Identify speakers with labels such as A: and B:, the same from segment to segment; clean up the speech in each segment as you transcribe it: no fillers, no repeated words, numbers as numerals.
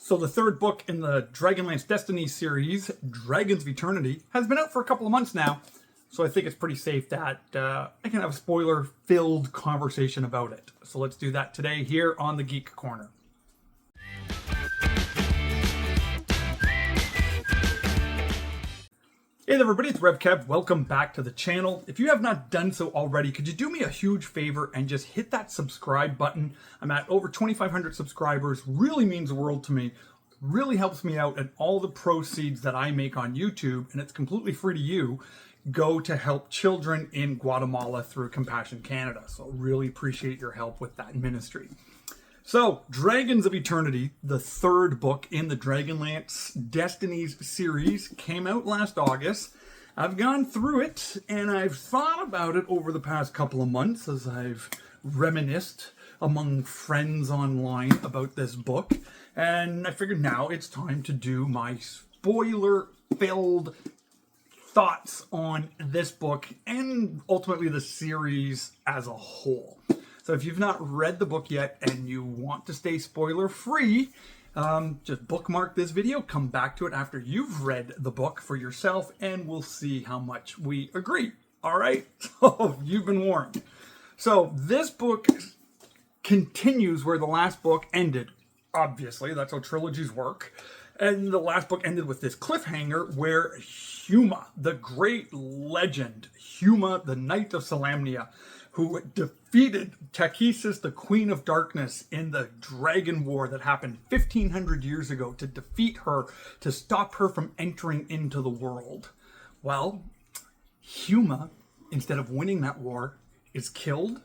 A: So the third book in the Dragonlance Destinies series, Dragons of Eternity, has been out for a couple of months now. So I think it's pretty safe that I can have a spoiler-filled conversation about it. So let's do that today here on the Geek Corner. Hey there everybody, it's RevKev. Welcome back to the channel. If you have not done so already, could you do me a huge favor and just hit that subscribe button? I'm at over 2,500 subscribers. Really means the world to me. Really helps me out, and all the proceeds that I make on YouTube, and it's completely free to you, go to help children in Guatemala through Compassion Canada. So really appreciate your help with that ministry. So, Dragons of Eternity, the third book in the Dragonlance Destinies series, came out last August. I've gone through it, and I've thought about it over the past couple of months as I've reminisced among friends online about this book. And I figured now it's time to do my spoiler-filled thoughts on this book and ultimately the series as a whole. So if you've not read the book yet and you want to stay spoiler-free, just bookmark this video, come back to it after you've read the book for yourself, and we'll see how much we agree. All right? So you've been warned. So this book continues where the last book ended. Obviously, that's how trilogies work. And the last book ended with this cliffhanger where Huma, the great legend, Huma, the Knight of Solamnia, who defeated Takesis, the Queen of Darkness, in the Dragon War that happened 1,500 years ago to defeat her, to stop her from entering into the world. Well, Huma, instead of winning that war, is killed.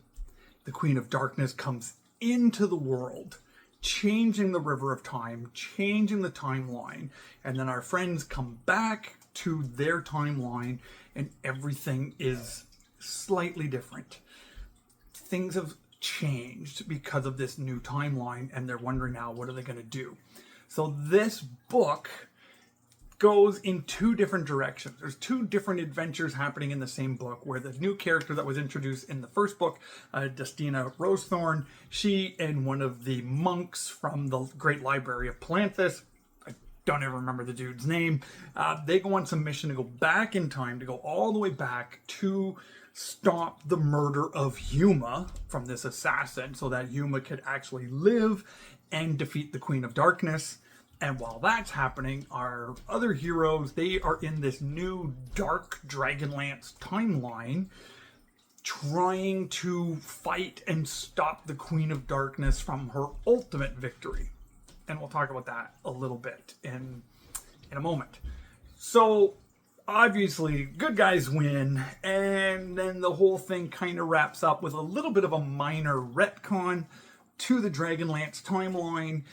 A: The Queen of Darkness comes into the world, changing the river of time, changing the timeline, and then our friends come back to their timeline, and everything is slightly different. Things have changed because of this new timeline, and they're wondering now, what are they going to do? So this book goes in two different directions. There's two different adventures happening in the same book, where the new character that was introduced in the first book, Destina Rosethorn, she and one of the monks from the Great Library of Palanthas, I don't ever remember the dude's name, they go on some mission to go back in time, to go all the way back to stop the murder of Huma from this assassin so that Huma could actually live and defeat the Queen of Darkness. And while that's happening, our other heroes, they are in this new dark Dragonlance timeline trying to fight and stop the Queen of Darkness from her ultimate victory. And we'll talk about that a little bit in a moment. So obviously, good guys win, and then the whole thing kind of wraps up with a little bit of a minor retcon to the Dragonlance timeline,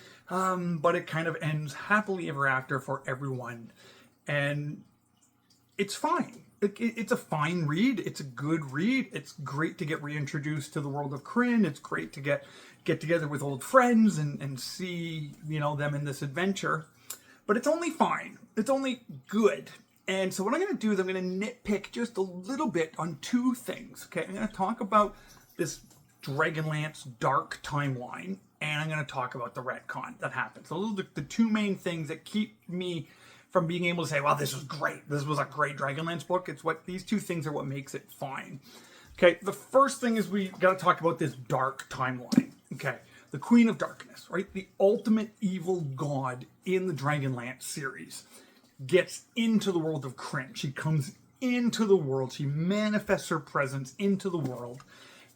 A: but it kind of ends happily ever after for everyone, and it's fine. It's a fine read. It's a good read. It's great to get reintroduced to the world of Kryn. It's great to get together with old friends and see, them in this adventure, but it's only fine. It's only good. And so what I'm going to do is I'm going to nitpick just a little bit on two things, okay? I'm going to talk about this Dragonlance dark timeline, and I'm going to talk about the retcon that happened. So those are the two main things that keep me from being able to say, well, this was great. This was a great Dragonlance book. These two things are what makes it fine. Okay, the first thing is we got to talk about this dark timeline, okay? The Queen of Darkness, right? The ultimate evil god in the Dragonlance series gets into the world of Kryn. She comes into the world. She manifests her presence into the world.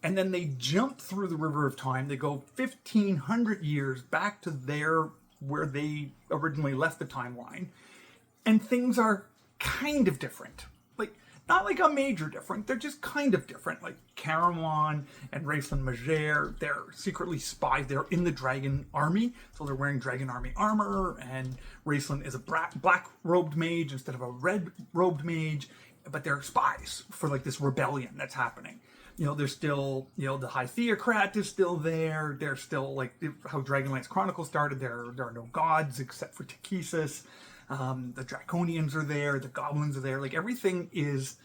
A: And then they jump through the river of time. They go 1,500 years back to where they originally left the timeline. And things are kind of different. Not like a major different. They're just kind of different. Like Caramon and Raceland Majer, they're secretly spies. They're in the Dragon Army, so they're wearing Dragon Army armor. And Raceland is a black-robed mage instead of a red-robed mage. But they're spies for this rebellion that's happening. There's still, the High Theocrat is still there. They're still how Dragonlance Chronicles started. There are no gods except for Takesis. The Draconians are there, the Goblins are there, everything is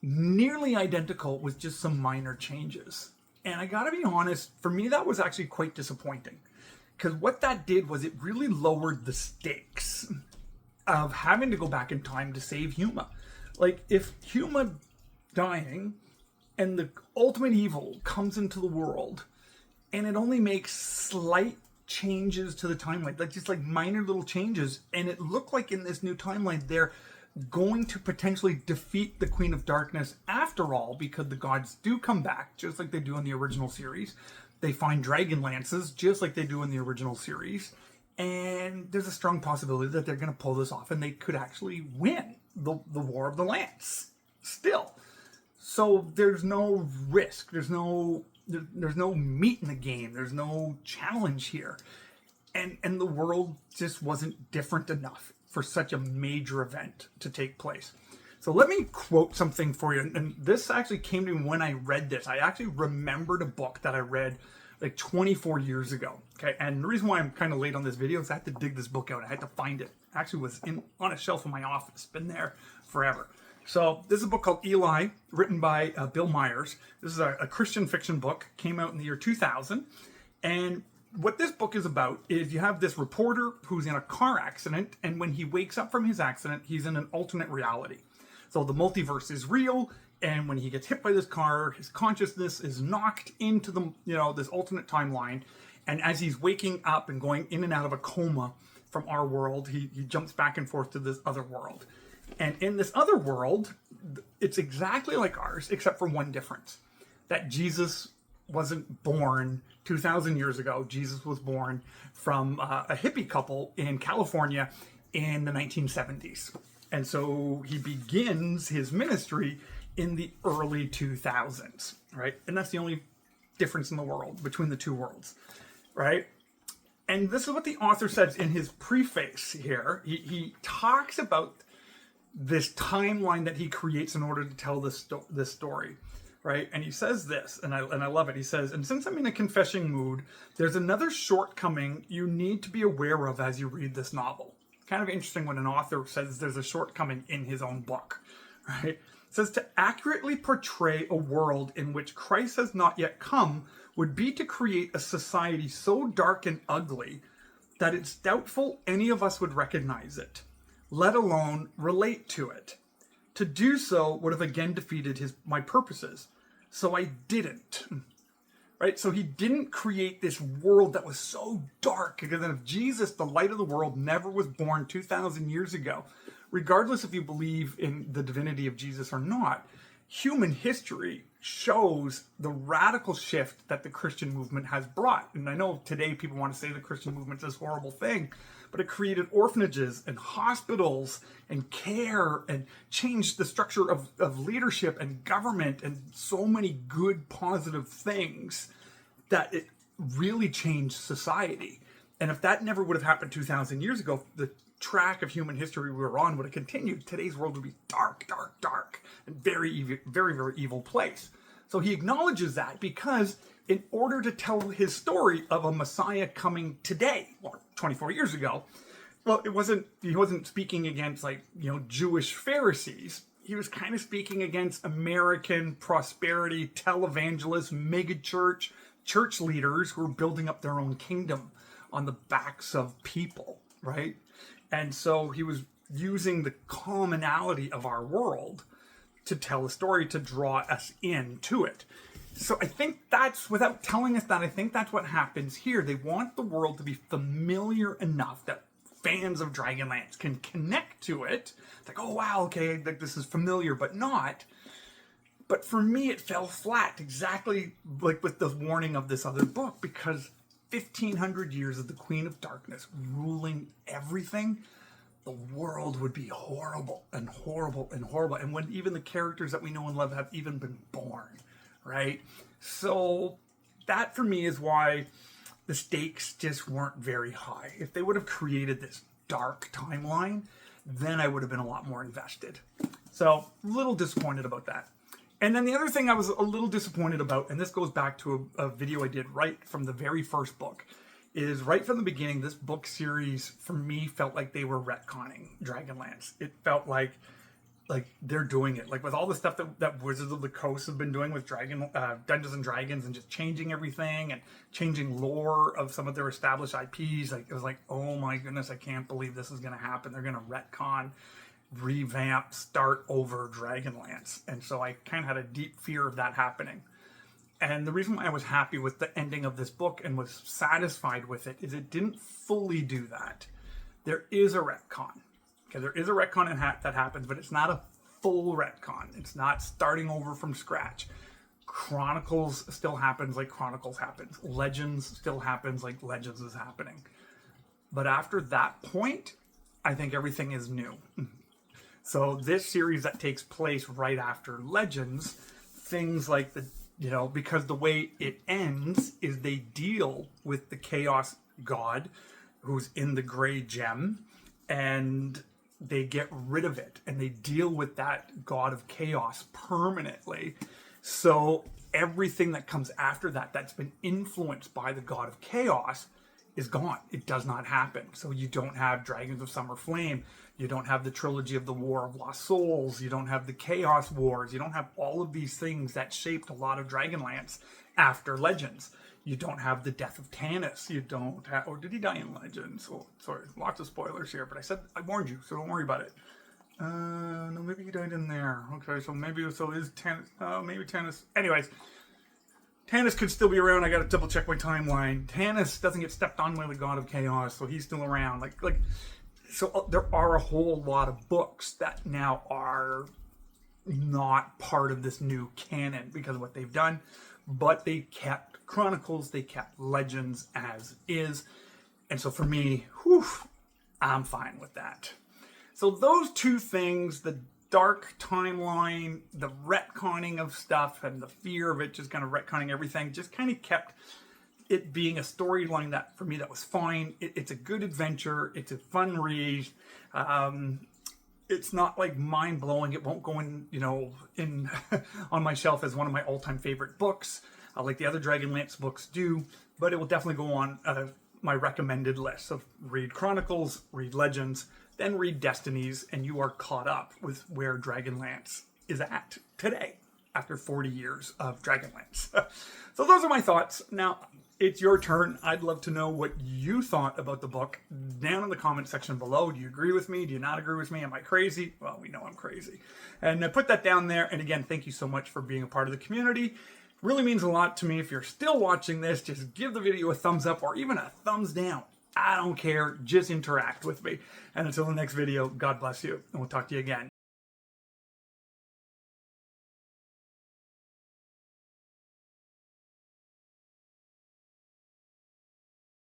A: nearly identical with just some minor changes. And I gotta be honest, for me that was actually quite disappointing. Because what that did was it really lowered the stakes of having to go back in time to save Huma. Like, if Huma dying and the ultimate evil comes into the world and it only makes slight changes to the timeline, like just like minor little changes, and it looked like in this new timeline they're going to potentially defeat the Queen of Darkness after all, because the gods do come back just like they do in the original series. They find Dragonlances just like they do in the original series, and there's a strong possibility that they're going to pull this off and they could actually win the War of the Lance still. So there's no risk, there's no meat in the game, there's no challenge here, and the world just wasn't different enough for such a major event to take place. So let me quote something for you, and this actually came to me when I read this. I actually remembered a book that I read like 24 years ago. Okay, and the reason why I'm kind of late on this video is I had to dig this book out. I had to find it. It actually was on a shelf in my office, been there forever. So this is a book called Eli, written by Bill Myers. This is a Christian fiction book, came out in the year 2000. And what this book is about is you have this reporter who's in a car accident, and when he wakes up from his accident, he's in an alternate reality. So the multiverse is real, and when he gets hit by this car, his consciousness is knocked into the, this alternate timeline. And as he's waking up and going in and out of a coma from our world, he jumps back and forth to this other world. And in this other world, it's exactly like ours, except for one difference. That Jesus wasn't born 2,000 years ago. Jesus was born from a hippie couple in California in the 1970s. And so he begins his ministry in the early 2000s, right? And that's the only difference in the world, between the two worlds, right? And this is what the author says in his preface here. He talks about this timeline that he creates in order to tell this story, right? And he says this, and I love it. He says, and since I'm in a confessing mood, there's another shortcoming you need to be aware of as you read this novel. Kind of interesting when an author says there's a shortcoming in his own book, right? It says, to accurately portray a world in which Christ has not yet come would be to create a society so dark and ugly that it's doubtful any of us would recognize it, let alone relate to it. To do so would have again defeated my purposes. So I didn't. Right? So he didn't create this world that was so dark. Because if Jesus, the light of the world, never was born 2,000 years ago, regardless if you believe in the divinity of Jesus or not, human history shows the radical shift that the Christian movement has brought. And I know today people want to say the Christian movement is this horrible thing, but it created orphanages and hospitals and care and changed the structure of leadership and government and so many good positive things that it really changed society. And if that never would have happened 2,000 years ago, the track of human history we were on would have continued. Today's world would be dark, dark, dark, and very, very, very evil place. So he acknowledges that because in order to tell his story of a Messiah coming today, or 24 years ago, well, he wasn't speaking against Jewish Pharisees. He was kind of speaking against American prosperity televangelists, megachurch, church leaders who were building up their own kingdom on the backs of people, right? And so he was using the commonality of our world to tell a story, to draw us into it. So I think that's, without telling us that, I think that's what happens here. They want the world to be familiar enough that fans of Dragonlance can connect to it. It's like, oh wow, okay, like this is familiar, but not. But for me, it fell flat, exactly like with the warning of this other book, because 1,500 years of the Queen of Darkness ruling everything, the world would be horrible and horrible and horrible. And when even the characters that we know and love have even been born, right? So that for me is why the stakes just weren't very high. If they would have created this dark timeline, then I would have been a lot more invested. So a little disappointed about that. And then the other thing I was a little disappointed about, and this goes back to a video I did right from the very first book, is right from the beginning, this book series, for me, felt like they were retconning Dragonlance. It felt like like they're doing it, like with all the stuff that Wizards of the Coast have been doing with Dungeons and Dragons, and just changing everything and changing lore of some of their established IPs. Like it was like, oh my goodness, I can't believe this is going to happen. They're going to retcon, revamp, start over Dragonlance. And so I kind of had a deep fear of that happening. And the reason why I was happy with the ending of this book and was satisfied with it is it didn't fully do that. There is a retcon. Okay, there is a retcon that happens, but it's not a full retcon. It's not starting over from scratch. Chronicles still happens like Chronicles happens. Legends still happens like Legends is happening. But after that point, I think everything is new. So this series that takes place right after Legends, things like because the way it ends is they deal with the Chaos God who's in the gray gem, and they get rid of it, and they deal with that God of Chaos permanently. So everything that comes after that, that's been influenced by the God of Chaos, is gone. It does not happen. So you don't have Dragons of Summer Flame. You don't have the trilogy of the War of Lost Souls. You don't have the Chaos Wars. You don't have all of these things that shaped a lot of Dragonlance after Legends. You don't have the death of Tanis. You don't have, or did he die in Legends? Oh, sorry, lots of spoilers here, but I warned you, so don't worry about it. No, maybe he died in there. Okay, so is Tanis, maybe Tanis. Anyways, Tanis could still be around. I gotta double check my timeline. Tanis doesn't get stepped on by the God of Chaos, so he's still around. So there are a whole lot of books that now are not part of this new canon because of what they've done, but they kept Chronicles, they kept Legends as is. And so for me, I'm fine with that. So those two things, the dark timeline, the retconning of stuff, and the fear of it just kind of retconning everything, just kind of kept it being a storyline that, for me, that was fine. It's a good adventure. It's a fun read. It's not like mind-blowing. It won't go in on my shelf as one of my all-time favorite books, like the other Dragonlance books do, but it will definitely go on my recommended list. So read Chronicles, read Legends, then read Destinies, and you are caught up with where Dragonlance is at today after 40 years of Dragonlance. So those are my thoughts. Now, it's your turn. I'd love to know what you thought about the book down in the comment section below. Do you agree with me? Do you not agree with me? Am I crazy? Well, we know I'm crazy. And put that down there. And again, thank you so much for being a part of the community. Really means a lot to me. If you're still watching this, just give the video a thumbs up or even a thumbs down. I don't care. Just interact with me. And until the next video, God bless you. And we'll talk to you again.